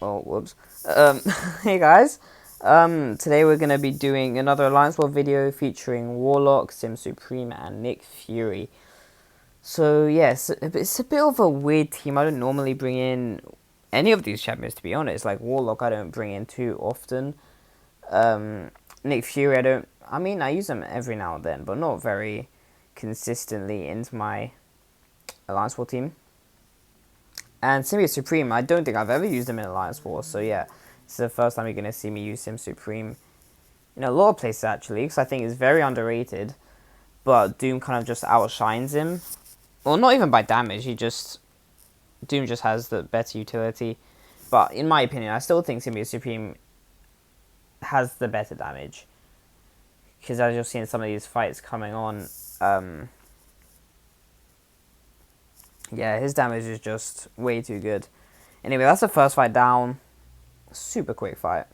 Oh, whoops. Hey guys. Today we're gonna be doing another Alliance War video featuring Warlock, Sim Supreme, and Nick Fury. So yes, it's a bit of a weird team. I don't normally bring in any of these champions, to be honest. Like Warlock, I don't bring in too often. Um, Nick Fury, I don't. I mean, I use them every now and then, but not very consistently into my Alliance War team. And Sim Supreme, I don't think I've ever used him in Alliance War, so yeah, it's the first time you're going to see me use Sim Supreme in a lot of places actually, because I think he's very underrated, but Doom kind of just outshines him. Well, not even by damage, Doom just has the better utility, but in my opinion, I still think Sim Supreme has the better damage, because as you'll see in some of these fights coming on, yeah, his damage is just way too good. Anyway, that's the first fight down. Super quick fight.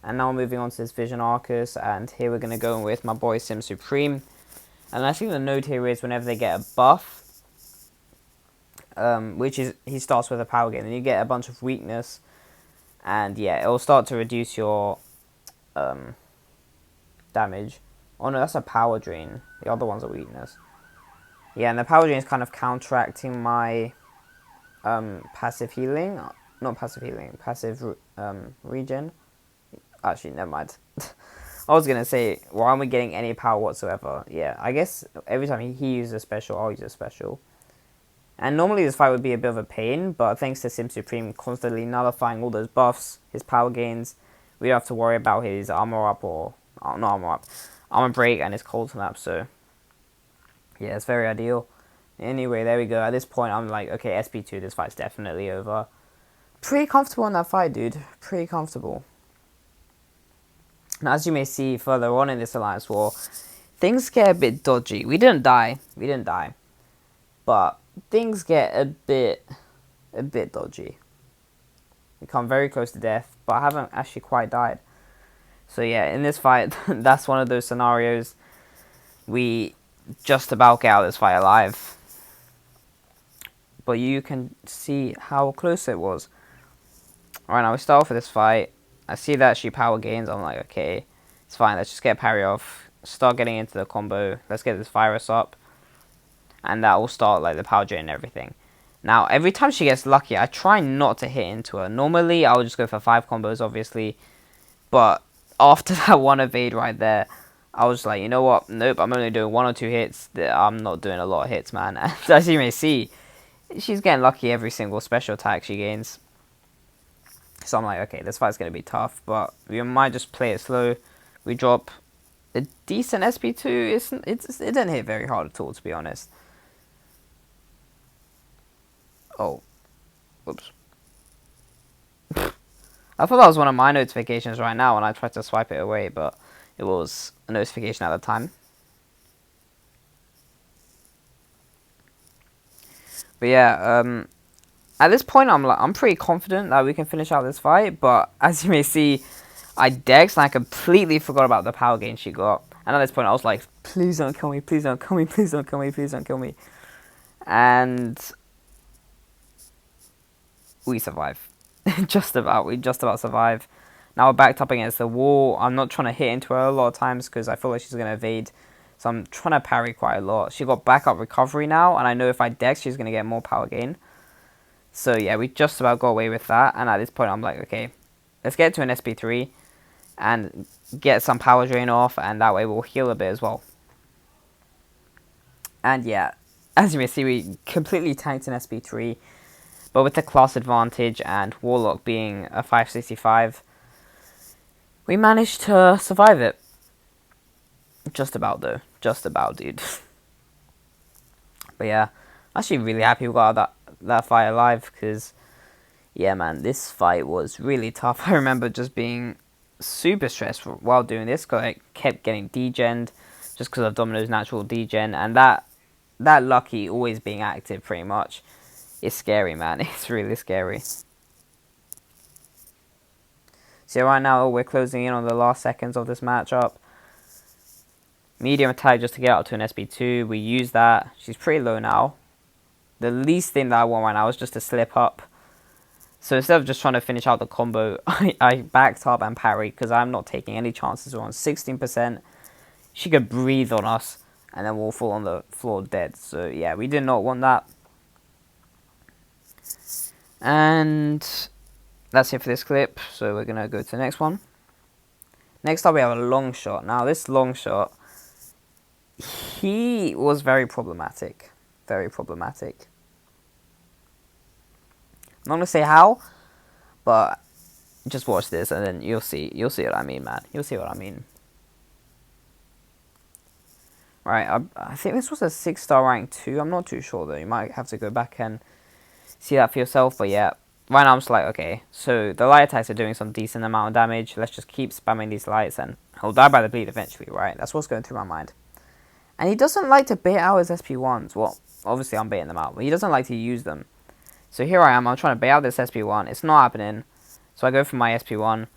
And now moving on to this Vision Arcus, and here we're going to go with my boy Sim Supreme. And I think the note here is whenever they get a buff, which is, he starts with a power gain, and you get a bunch of weakness, and yeah, it will start to reduce your damage. Oh no, that's a power drain. The other one's a weakness. Yeah, and the power drain is kind of counteracting my passive healing. Not passive healing, passive regen. Actually, never mind. I was gonna say, why aren't we getting any power whatsoever? Yeah, I guess every time he uses a special, I'll use a special. And normally this fight would be a bit of a pain, but thanks to Sim Supreme constantly nullifying all those buffs, his power gains, we don't have to worry about his armor up or not armor up, armor break and his cold snap. So yeah, it's very ideal. Anyway, there we go. At this point, I'm like, okay, SP2, this fight's definitely over. Pretty comfortable in that fight, dude. Pretty comfortable. Now, as you may see further on in this Alliance War, things get a bit dodgy. We didn't die, but things get a bit dodgy. We come very close to death, but I haven't actually quite died. So yeah, in this fight, that's one of those scenarios we just about get out of this fight alive. But you can see how close it was. Alright, now we start off with this fight. I see that she power gains. I'm like, okay, it's fine. Let's just get parry off. Start getting into the combo. Let's get this virus up. And that will start like the power drain and everything. Now, every time she gets lucky, I try not to hit into her. Normally, I would just go for 5 combos, obviously. But after that one evade right there, I was like, you know what? Nope, I'm only doing 1 or 2 hits. I'm not doing a lot of hits, man. And as you may see, she's getting lucky every single special attack she gains. So I'm like, okay, this fight's going to be tough, but we might just play it slow. We drop a decent SP2. It didn't hit very hard at all, to be honest. Oh, whoops. I thought that was one of my notifications right now, and I tried to swipe it away, but it was a notification at the time. But yeah, at this point, I'm pretty confident that we can finish out this fight. But as you may see, I dexed and I completely forgot about the power gain she got. And at this point, I was like, please don't kill me, please don't kill me, please don't kill me, please don't kill me. And we survive. We just about survive. Now we're backed up against the wall. I'm not trying to hit into her a lot of times because I feel like she's going to evade. So I'm trying to parry quite a lot. She got backup recovery now, and I know if I dex, she's going to get more power gain. So yeah, we just about got away with that. And at this point, I'm like, okay, let's get to an SP3 and get some power drain off, and that way we'll heal a bit as well. And yeah, as you may see, we completely tanked an SP3. But with the class advantage and Warlock being a 565, we managed to survive it. Just about, though. Just about, dude. But yeah, I'm actually really happy we got out that fight alive, because, yeah, man, this fight was really tough. I remember just being super stressed while doing this, because I kept getting degened, just because of Domino's natural degen, and that lucky always being active, pretty much. It's scary, man. It's really scary. So right now, we're closing in on the last seconds of this matchup. Medium attack just to get up to an SP2. We use that. She's pretty low now. The least thing that I want right now is just to slip up. So instead of just trying to finish out the combo, I backed up and parried because I'm not taking any chances. We're on 16%. She could breathe on us, and then we'll fall on the floor dead. So yeah, we did not want that. And that's it for this clip. So we're going to go to the next one. Next up, we have a long shot. Now, this long shot, he was very problematic. Very problematic. I'm not going to say how, but just watch this and then you'll see what I mean, man. You'll see what I mean. Right, I think this was a 6-star rank 2. I'm not too sure though. You might have to go back and see that for yourself. But yeah, right now I'm just like, okay, so the light attacks are doing some decent amount of damage. Let's just keep spamming these lights and he'll die by the bleed eventually, right? That's what's going through my mind. And he doesn't like to bait out his SP1s. Well, obviously I'm baiting them out, but he doesn't like to use them. So here I am, I'm trying to bait out this SP1. It's not happening. So I go for my SP1,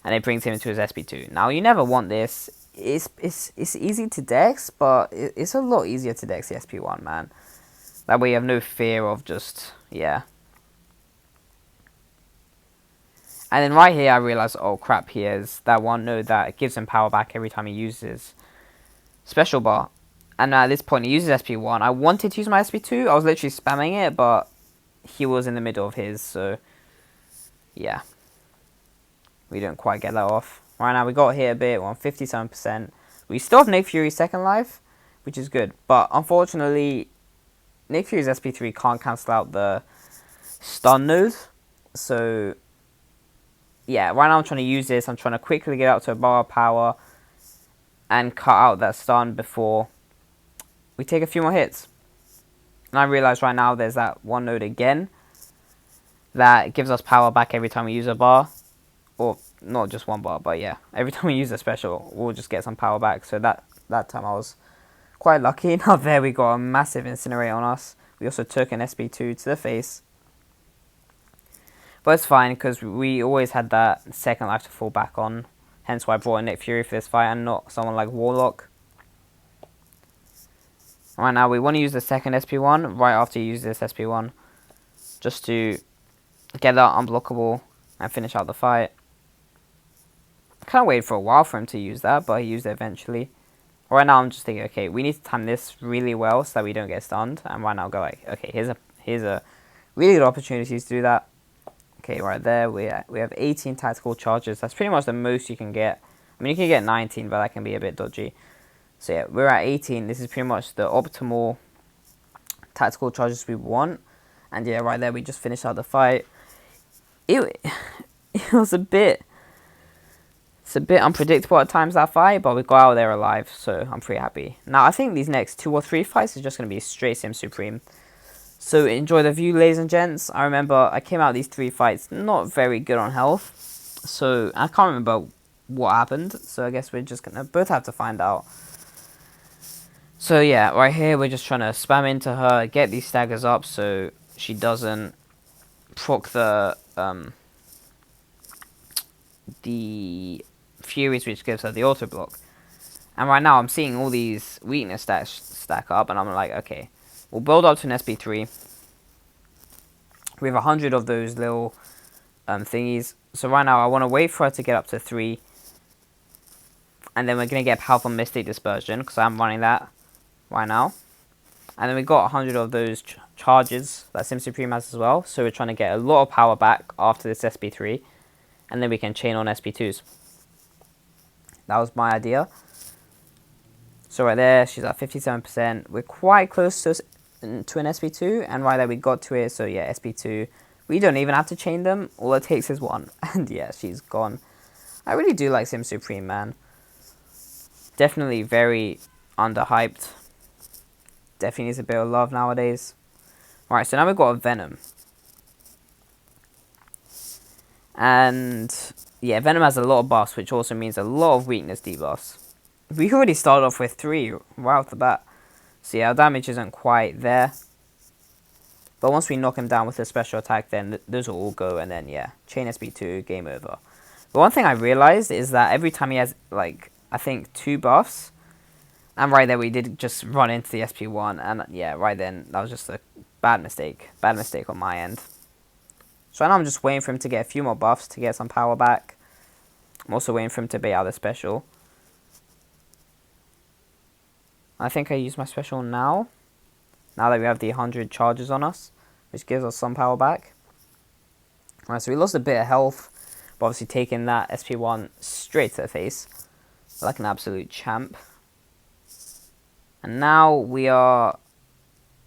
and it brings him into his SP2. Now, you never want this. It's easy to dex, but it's a lot easier to dex the SP1, man. That way you have no fear of just, yeah. And then right here, I realize, oh crap, he has that one node that gives him power back every time he uses special bar. And at this point, he uses SP1. I wanted to use my SP2. I was literally spamming it, but he was in the middle of his, so yeah. We didn't quite get that off. Right now, we got hit a bit. We're on 57%. We still have Nick Fury's second life, which is good. But unfortunately, Nick Fury's SP3 can't cancel out the stun node. So, yeah, right now I'm trying to use this. I'm trying to quickly get up to a bar of power and cut out that stun before we take a few more hits. And I realize right now there's that one node again that gives us power back every time we use a bar. Or not just one bar, but yeah, every time we use a special, we'll just get some power back. So that time I was quite lucky. Now there we got a massive incinerate on us. We also took an SP2 to the face. But it's fine, because we always had that second life to fall back on. Hence why I brought in Nick Fury for this fight and not someone like Warlock. Right now, we want to use the second SP1 right after you use this SP1. Just to get that unblockable and finish out the fight. I kind of waited for a while for him to use that, but he used it eventually. Right now, I'm just thinking, okay, we need to time this really well so that we don't get stunned. And right now, go like, okay, here's a really good opportunity to do that. Okay, right there, we have 18 tactical charges. That's pretty much the most you can get. I mean, you can get 19, but that can be a bit dodgy. So yeah, we're at 18. This is pretty much the optimal tactical charges we want. And yeah, right there, we just finished out the fight. It was a bit... It's a bit unpredictable at times, that fight, but we got out there alive, so I'm pretty happy. Now, I think these next 2 or 3 fights is just going to be straight Sim Supreme. So, enjoy the view, ladies and gents. I remember I came out of these 3 fights not very good on health, so I can't remember what happened, so I guess we're just going to both have to find out. So, yeah, right here, we're just trying to spam into her, get these staggers up so she doesn't proc the Furies, which gives her the auto block. And right now I'm seeing all these weakness stack up, and I'm like, okay, we'll build up to an SP3. We have 100 of those little thingies. So right now I want to wait for her to get up to 3, and then we're going to get powerful Mystic Dispersion, because I'm running that right now. And then we got 100 of those charges that Sim Supreme has as well. So we're trying to get a lot of power back after this SP3, and then we can chain on SP2s. That was my idea. So right there, she's at 57%. We're quite close to an SP2. And right there, we got to it. So yeah, SP2. We don't even have to chain them. All it takes is one. And yeah, she's gone. I really do like Sim Supreme, man. Definitely very underhyped. Definitely needs a bit of love nowadays. Alright, so now we've got a Venom. And yeah, Venom has a lot of buffs, which also means a lot of weakness debuffs. We already started off with 3 right off the bat. So yeah, our damage isn't quite there. But once we knock him down with a special attack, then those will all go. And then yeah, chain SP2, game over. But one thing I realized is that every time he has, like, I think 2 buffs. And right there, we did just run into the SP1. And yeah, right then, that was just a bad mistake. Bad mistake on my end. So right now I'm just waiting for him to get a few more buffs to get some power back. I'm also waiting for him to bait out the special. I think I use my special now. Now that we have the 100 charges on us, which gives us some power back. Alright, so we lost a bit of health, but obviously taking that SP1 straight to the face, like an absolute champ. And now we are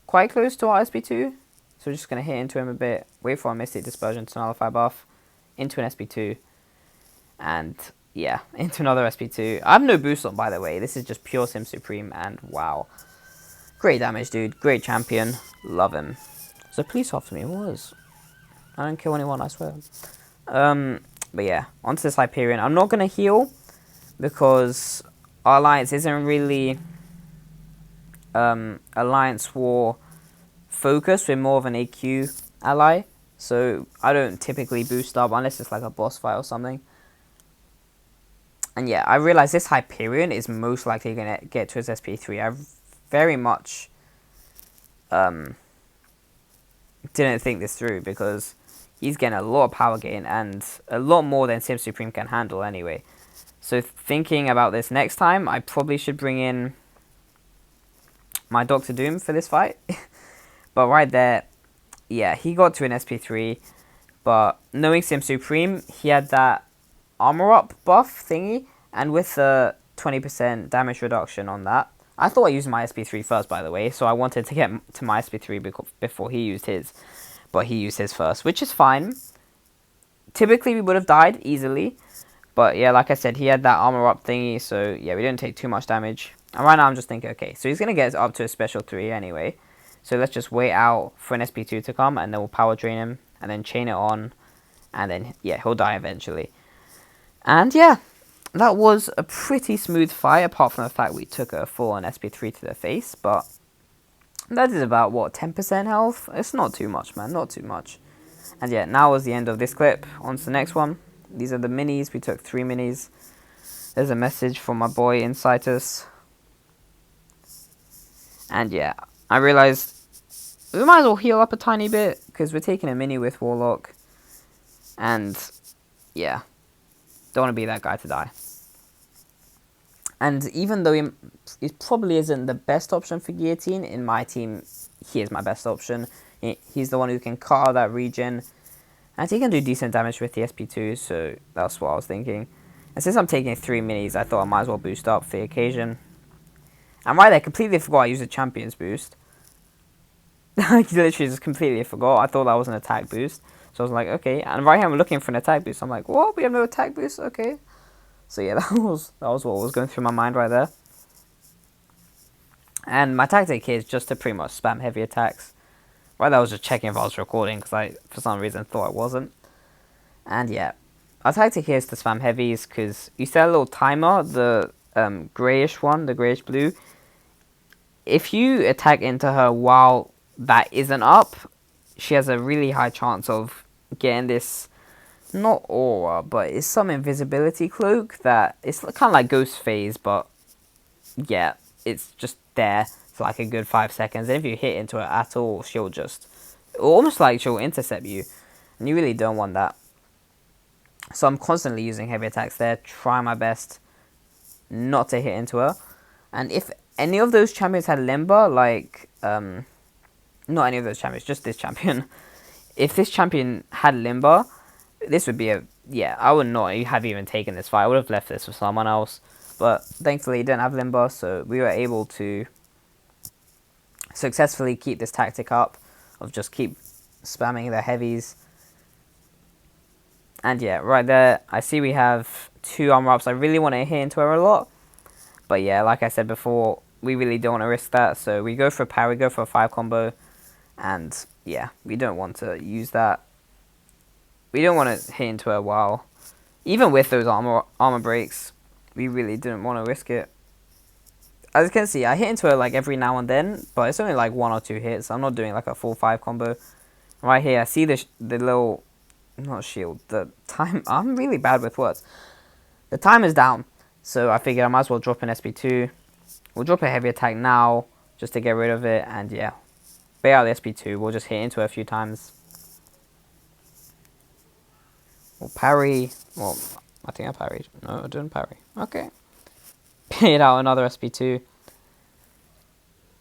quite close to our SP2, so we're just going to hit into him a bit, wait for our Mystic Dispersion to nullify buff, into an SP2, and yeah, into another SP2. I have no boost on, by the way, this is just pure Sim Supreme, and wow. Great damage, dude, great champion, love him. So please off me, what was? I don't kill anyone, I swear. But yeah, onto this Hyperion. I'm not going to heal, because our alliance isn't really alliance war focused. We're more of an AQ ally, so I don't typically boost up unless it's like a boss fight or something. And yeah, I realize this Hyperion is most likely going to get to his SP3. I very much didn't think this through, because he's getting a lot of power gain and a lot more than Sim Supreme can handle anyway. So thinking about this next time, I probably should bring in my Doctor Doom for this fight. But right there, yeah, he got to an SP3. But knowing Sim Supreme, he had that armor up buff thingy. And with the 20% damage reduction on that, I thought I used my SP3 first, by the way. So I wanted to get to my SP3 before he used his. But he used his first, which is fine. Typically, we would have died easily. But yeah, like I said, he had that armor up thingy. So yeah, we didn't take too much damage. And right now I'm just thinking, okay, so he's going to get us up to a special 3 anyway. So let's just wait out for an SP2 to come, and then we'll power drain him, and then chain it on, and then, yeah, he'll die eventually. And yeah, that was a pretty smooth fight, apart from the fact we took a full-on SP3 to the face, but that is about, what, 10% health? It's not too much, man, not too much. And yeah, now was the end of this clip. On to the next one. These are the minis. We took 3 minis. There's a message from my boy Incitus. And yeah, I realized we might as well heal up a tiny bit, because we're taking a mini with Warlock. And yeah, don't want to be that guy to die. And even though he probably isn't the best option for Guillotine, in my team, he is my best option. He's the one who can cut out that regen. And he can do decent damage with the SP2, so that's what I was thinking. And since I'm taking 3 minis, I thought I might as well boost up for the occasion. And right there, completely forgot I used a Champion's boost. I literally just completely forgot. I thought that was an attack boost. So I was like, okay. And right here I'm looking for an attack boost. I'm like, what? We have no attack boost? Okay. So yeah, that was what was going through my mind right there. And my tactic here is just to pretty much spam heavy attacks. Right there I was just checking if I was recording, because I, for some reason, thought I wasn't. And yeah, our tactic here is to spam heavies, because you set a little timer, the greyish one, the greyish blue. If you attack into her while that isn't up, she has a really high chance of getting this, not aura, but it's some invisibility cloak that, it's kind of like Ghost Phase, but yeah, it's just there for like a good 5 seconds. And if you hit into her at all, she'll just, almost like she'll intercept you, and you really don't want that. So I'm constantly using heavy attacks there, trying my best not to hit into her. And if any of those champions had Limber, like, not any of those champions, just this champion. If this champion had Limber, this would be a, yeah, I would not have even taken this fight. I would have left this for someone else. But thankfully, he didn't have Limber, so we were able to successfully keep this tactic up of just keep spamming the heavies. And yeah, right there, I see we have 2 armor ups. I really want to hit into her a lot. But yeah, like I said before, we really don't want to risk that. So we go for a power, we go for a 5 combo. And yeah, we don't want to use that. We don't want to hit into her while, even with those armor breaks, we really didn't want to risk it. As you can see, I hit into her like every now and then, but it's only like 1 or 2 hits. I'm not doing like a full 5 combo. Right here, I see the little, not shield, the time. I'm really bad with words. The time is down, so I figured I might as well drop an SP2. We'll drop a heavy attack now, just to get rid of it, and yeah. Bait out the SP2, we'll just hit into it a few times. We'll parry. Well, I think I parried. No, I didn't parry. Okay. Hit out another SP2.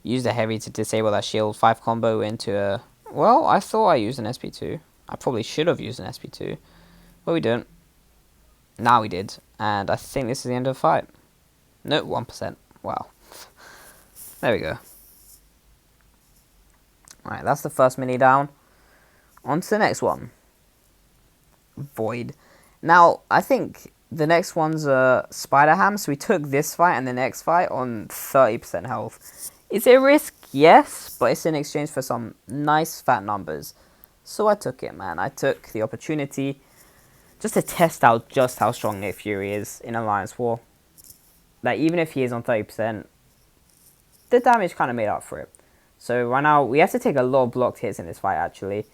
Use the heavy to disable that shield. 5 combo into a... Well, I thought I used an SP2. I probably should have used an SP2. But we didn't. Now we did. And I think this is the end of the fight. No, 1%. Wow. There we go. Alright, that's the first mini down. On to the next one. Void. Now, I think the next one's Spider-Ham. So we took this fight and the next fight on 30% health. Is it a risk? Yes, but it's in exchange for some nice fat numbers. So I took it, man. I took the opportunity just to test out just how strong Nick Fury is in Alliance War. Like, even if he is on 30%, the damage kind of made up for it. So right now, we have to take a lot of blocked hits in this fight, actually.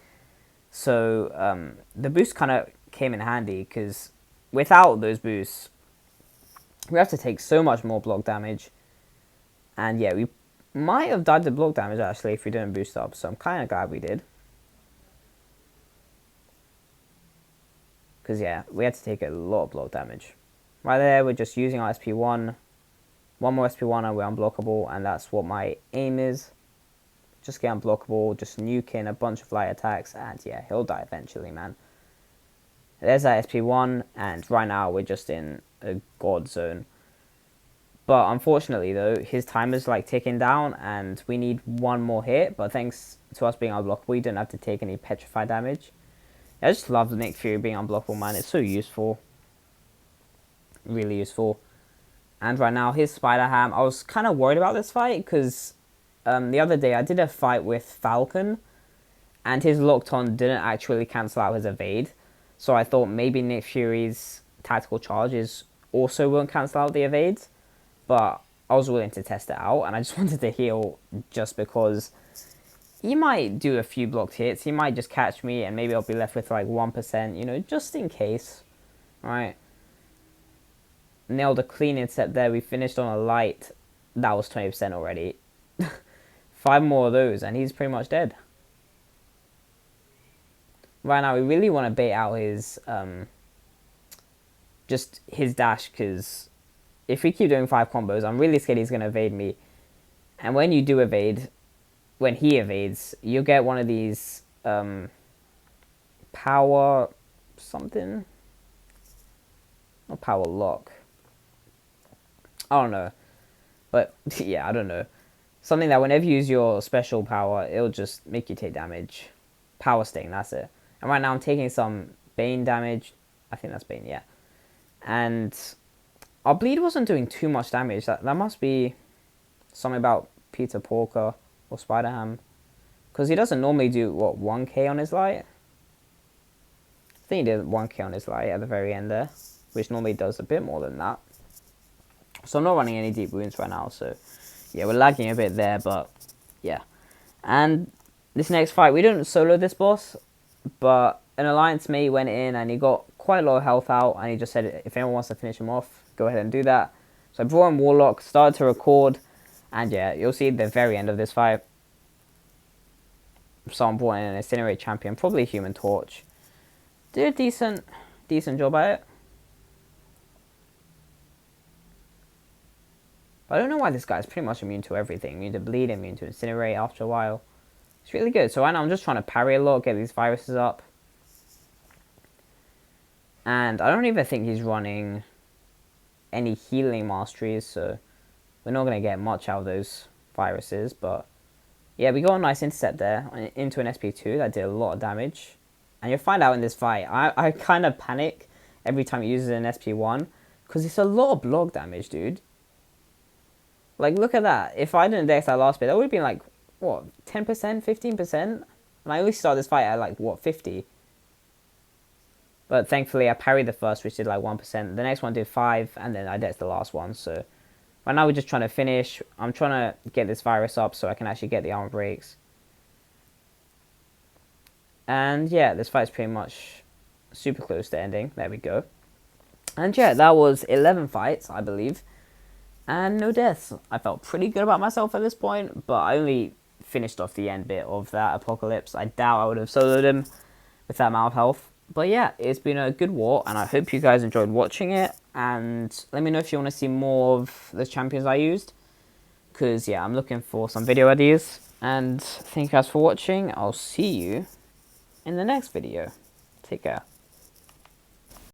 So the boost kind of came in handy, because without those boosts, we have to take so much more block damage. And yeah, we might have died to block damage, actually, if we didn't boost up. So I'm kind of glad we did. Because yeah, we had to take a lot of block damage. Right there, we're just using our SP1. One more SP1 and we're unblockable. And that's what my aim is. Just get unblockable, just nuke in a bunch of light attacks. And yeah, he'll die eventually, man. There's that SP1. And right now, we're just in a god zone. But unfortunately, though, his timer's like ticking down. And we need one more hit. But thanks to us being unblockable, we didn't have to take any petrify damage. I just love Nick Fury being unblockable, man. It's so useful. Really useful. And right now, his Spider-Ham. I was kind of worried about this fight because the other day I did a fight with Falcon. And his locked-on didn't actually cancel out his evade. So I thought maybe Nick Fury's tactical charges also won't cancel out the evades. But I was willing to test it out. And I just wanted to heal just because... He might do a few blocked hits. He might just catch me and maybe I'll be left with like 1%, you know, just in case. Alright. Nailed a clean intercept there. We finished on a light. That was 20% already. 5 more of those and he's pretty much dead. Right now we really want to bait out his, just his dash, because if we keep doing 5 combos, I'm really scared he's going to evade me. And when you do evade... When he evades, you'll get one of these power something. Not power lock. I don't know. But yeah, I don't know. Something that whenever you use your special power, it'll just make you take damage. Power sting, that's it. And right now I'm taking some Bane damage. I think that's Bane, yeah. And our bleed wasn't doing too much damage. That must be something about Peter Porker. Or Spider-Ham. Because he doesn't normally do, what, 1k on his light? I think he did 1k on his light at the very end there. Which normally does a bit more than that. So I'm not running any deep wounds right now. So, yeah, we're lagging a bit there. But, yeah. And this next fight, we didn't solo this boss. But an alliance mate went in and he got quite a lot of health out. And he just said, if anyone wants to finish him off, go ahead and do that. So I brought in Warlock, started to record. And yeah, you'll see the very end of this fight. Someone brought in an Incinerate champion, probably Human Torch. Did a decent job at it. But I don't know why this guy's pretty much immune to everything. Immune to bleed, immune to Incinerate after a while. It's really good. So right now I'm just trying to parry a lot, get these viruses up. And I don't even think he's running any healing masteries, so... We're not going to get much out of those viruses, but yeah, we got a nice intercept there into an SP2 that did a lot of damage. And you'll find out in this fight, I kind of panic every time he uses an SP1 because it's a lot of block damage, dude. Like, look at that. If I didn't dex that last bit, that would have been like, what, 10%, 15%? And I only started this fight at like, what, 50? But thankfully, I parried the first, which did like 1%. The next one did 5, and then I dexed the last one, so... Right now we're just trying to finish. I'm trying to get this virus up so I can actually get the armor breaks. And yeah, this fight's pretty much super close to ending. There we go. And yeah, that was 11 fights, I believe. And no deaths. I felt pretty good about myself at this point, but I only finished off the end bit of that apocalypse. I doubt I would have soloed him with that amount of health. But yeah, it's been a good war, and I hope you guys enjoyed watching it. And let me know if you want to see more of the champions I used, because yeah, I'm looking for some video ideas. And thank you guys for watching. I'll see you in the next video. Take care.